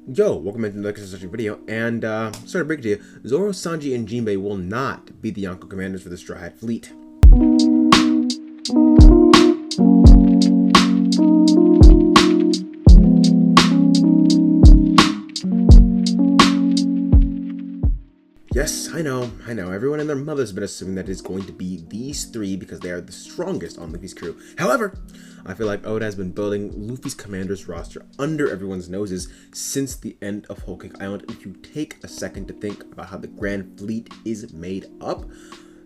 Yo, welcome into the next video, and sorry to break it to you, Zoro, Sanji, and Jinbei will not be the Yonko commanders for the Straw Hat Fleet. Yes, I know, everyone and their mothers have been assuming that it's going to be these three because they are the strongest on Luffy's crew. However, I feel like Oda has been building Luffy's commanders roster under everyone's noses since the end of Whole Cake Island. If you take a second to think about how the Grand Fleet is made up,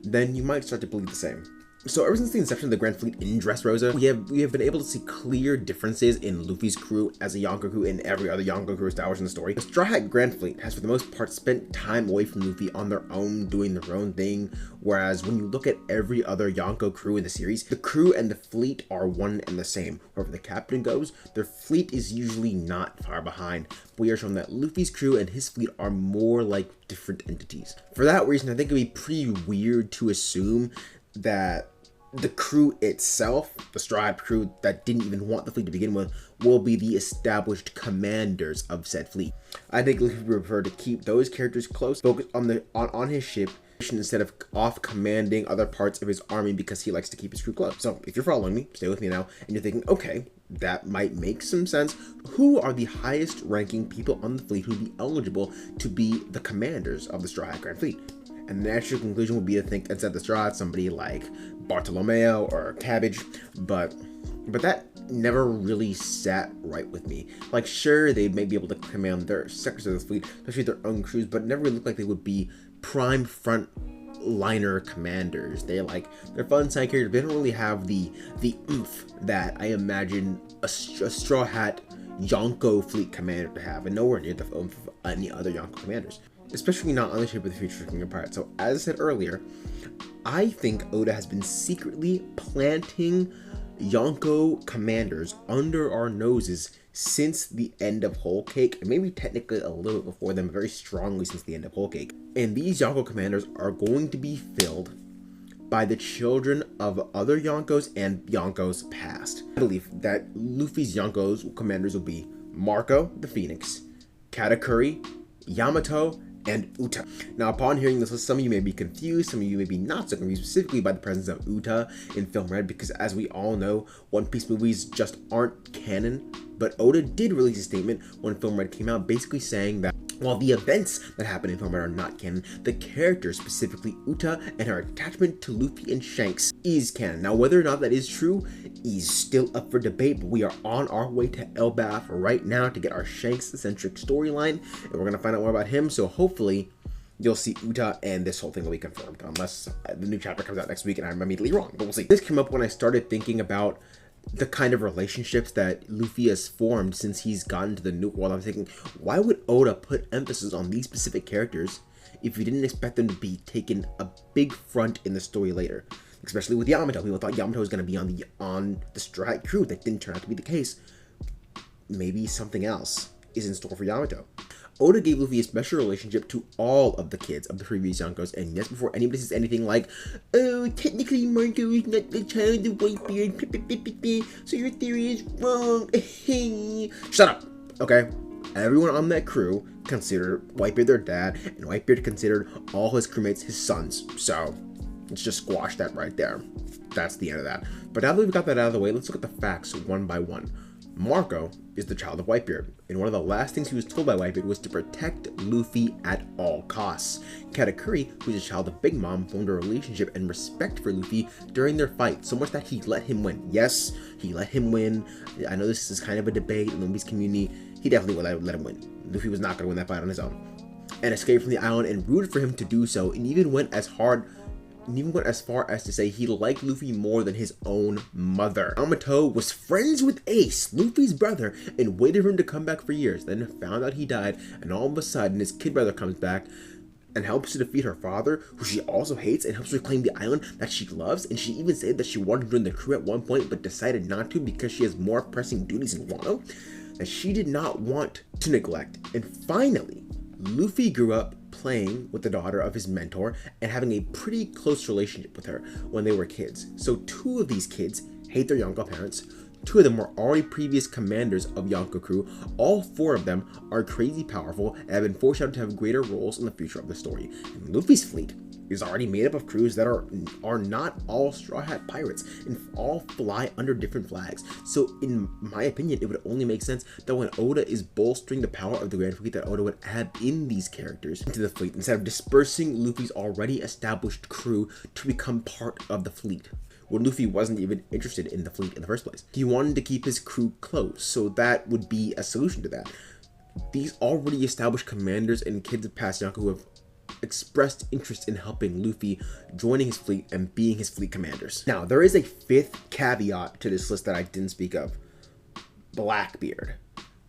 then you might start to believe the same. So ever since the inception of the Grand Fleet in Dressrosa, we have been able to see clear differences in Luffy's crew as a Yonko crew and every other Yonko crew established in the story. The Straw Hat Grand Fleet has for the most part spent time away from Luffy on their own, doing their own thing, whereas when you look at every other Yonko crew in the series, the crew and the fleet are one and the same. Wherever the captain goes, their fleet is usually not far behind. We are shown that Luffy's crew and his fleet are more like different entities. For that reason, I think it'd be pretty weird to assume that the crew itself, the Straw Hat crew that didn't even want the fleet to begin with, will be the established commanders of said fleet. I think Luffy would prefer to keep those characters close, focus on his ship, instead of off commanding other parts of his army because he likes to keep his crew close. So if you're following me, stay with me now, and you're thinking, okay, that might make some sense. Who are the highest ranking people on the fleet who would be eligible to be the commanders of the Straw Hat Grand Fleet? And the natural conclusion would be to think instead of the Straw Hat, somebody like Bartolomeo or Cabbage, but that never really sat right with me. Like, sure, they may be able to command their sectors of the fleet, especially their own crews, but it never really looked like they would be prime front liner commanders. They're fun side characters. They don't really have the oomph that I imagine a Straw Hat Yonko fleet commander to have, and nowhere near the oomph of any other Yonko commanders, especially not on the ship of the future King of Pirates. So as I said earlier, I think Oda has been secretly planting Yonko commanders under our noses since the end of Whole Cake, and maybe technically a little bit before them, very strongly since the end of Whole Cake. And these Yonko commanders are going to be filled by the children of other Yonkos and Yonkos past. I believe that Luffy's Yonkos commanders will be Marco the Phoenix, Katakuri, Yamato, and Uta. Now, upon hearing this list, some of you may be confused, some of you may be not so confused, specifically by the presence of Uta in Film Red, because as we all know, One Piece movies just aren't canon. But Oda did release a statement when Film Red came out, basically saying that while the events that happen in Film Red are not canon, the character, specifically Uta, and her attachment to Luffy and Shanks is canon. Now, whether or not that is true is still up for debate, but we are on our way to Elbaf right now to get our Shanks-centric storyline, and we're going to find out more about him, so hopefully you'll see Uta and this whole thing will be confirmed, unless the new chapter comes out next week and I'm immediately wrong, but we'll see. This came up when I started thinking about the kind of relationships that Luffy has formed since he's gotten to the Nuke World. I'm thinking, why would Oda put emphasis on these specific characters if you didn't expect them to be taken a big front in the story later? Especially with Yamato. People thought Yamato was going to be on the Straw Hat crew. That didn't turn out to be the case. Maybe something else is in store for Yamato. Oda gave Luffy a special relationship to all of the kids of the previous Yonkos, and yes, before anybody says anything like, oh, technically Marco is not the child of Whitebeard, so your theory is wrong. Shut up, okay? Everyone on that crew considered Whitebeard their dad, and Whitebeard considered all his crewmates his sons, so let's just squash that right there. That's the end of that. But now that we've got that out of the way, let's look at the facts one by one. Marco is the child of Whitebeard, and one of the last things he was told by Whitebeard was to protect Luffy at all costs. Katakuri, who is a child of Big Mom, formed a relationship and respect for Luffy during their fight, so much that he let him win. Yes, he let him win. I know this is kind of a debate in the Luffy's community. He definitely would let him win. Luffy was not going to win that fight on his own. And escaped from the island and rooted for him to do so, and even went as far as to say he liked Luffy more than his own mother. Yamato was friends with Ace, Luffy's brother, and waited for him to come back for years, then found out he died, and all of a sudden his kid brother comes back and helps to defeat her father, who she also hates, and helps reclaim the island that she loves, and she even said that she wanted to join the crew at one point, but decided not to because she has more pressing duties in Wano that she did not want to neglect. And finally, Luffy grew up playing with the daughter of his mentor and having a pretty close relationship with her when they were kids. So two of these kids hate their Yonko parents. Two of them were already previous commanders of Yonko crew. All four of them are crazy powerful and have been foreshadowed to have greater roles in the future of the story. And Luffy's fleet is already made up of crews that are not all Straw Hat pirates and all fly under different flags. So in my opinion, it would only make sense that when Oda is bolstering the power of the Grand Fleet, that Oda would add in these characters into the fleet instead of dispersing Luffy's already established crew to become part of the fleet, when Luffy wasn't even interested in the fleet in the first place. He wanted to keep his crew close, so that would be a solution to that. These already established commanders and kids of past Yonko who have expressed interest in helping Luffy, joining his fleet and being his fleet commanders. Now, there is a fifth caveat to this list that I didn't speak of. Blackbeard.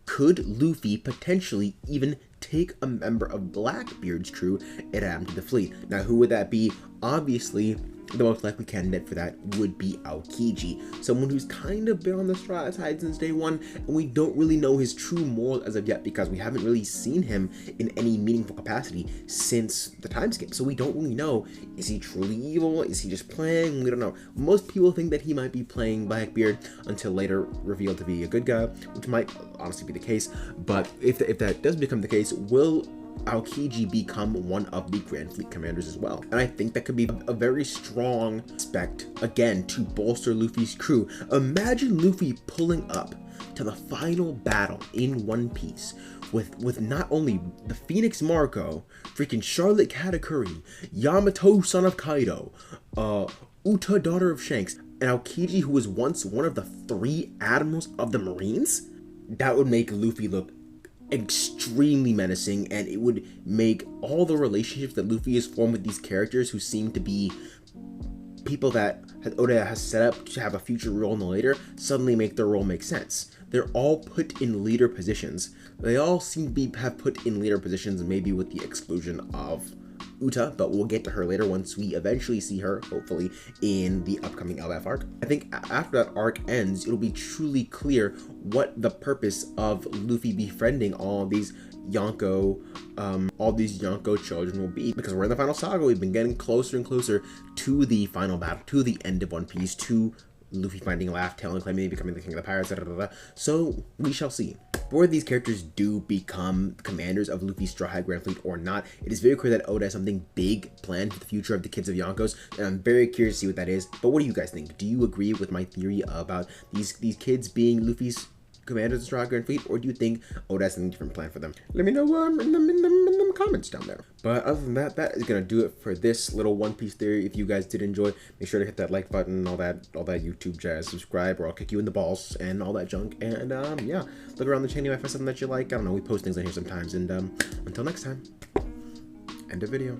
Could Luffy potentially even take a member of Blackbeard's crew and add him to the fleet? Now, who would that be? Obviously, the most likely candidate for that would be Aokiji, someone who's kind of been on the Straw Hat side since day one, and we don't really know his true morals as of yet because we haven't really seen him in any meaningful capacity since the time skip. So we don't really know, is he truly evil? Is he just playing? We don't know. Most people think that he might be playing Blackbeard until later revealed to be a good guy, which might honestly be the case. But if that does become the case, will Aokiji become one of the Grand Fleet commanders as well? And I think that could be a very strong aspect, again, to bolster Luffy's crew. Imagine Luffy pulling up to the final battle in One Piece with not only the Phoenix Marco, freaking Charlotte Katakuri, Yamato son of Kaido, Uta daughter of Shanks, and Aokiji, who was once one of the 3 admirals of the Marines. That would make Luffy look extremely menacing, and it would make all the relationships that Luffy has formed with these characters who seem to be people that Oda has set up to have a future role in the later suddenly make their role make sense. They're all put in leader positions. They all seem to have put in leader positions, maybe with the exclusion of Uta, but we'll get to her later once we eventually see her, hopefully, in the upcoming LF arc. I think after that arc ends, it'll be truly clear what the purpose of Luffy befriending all these Yonko children will be, because we're in the final saga. We've been getting closer and closer to the final battle, to the end of One Piece, to Luffy finding Laugh Tale and claiming becoming the king of the pirates, so we shall see. Before these characters do become commanders of Luffy's Straw Hat Grand Fleet or not, it is very clear that Oda has something big planned for the future of the kids of Yonkos, and I'm very curious to see what that is. But what do you guys think? Do you agree with my theory about these kids being Luffy's commanders of Straw Hat Grand Fleet, or do you think Oda has something different planned for them? Let me know in the comments down there. But other than that, that is gonna do it for this little One Piece theory. If you guys did enjoy, make sure to hit that like button, all that YouTube jazz, subscribe, or I'll kick you in the balls and all that junk. And yeah, look around the channel if I something that you like. I don't know, we post things on here sometimes. And until next time, end of video.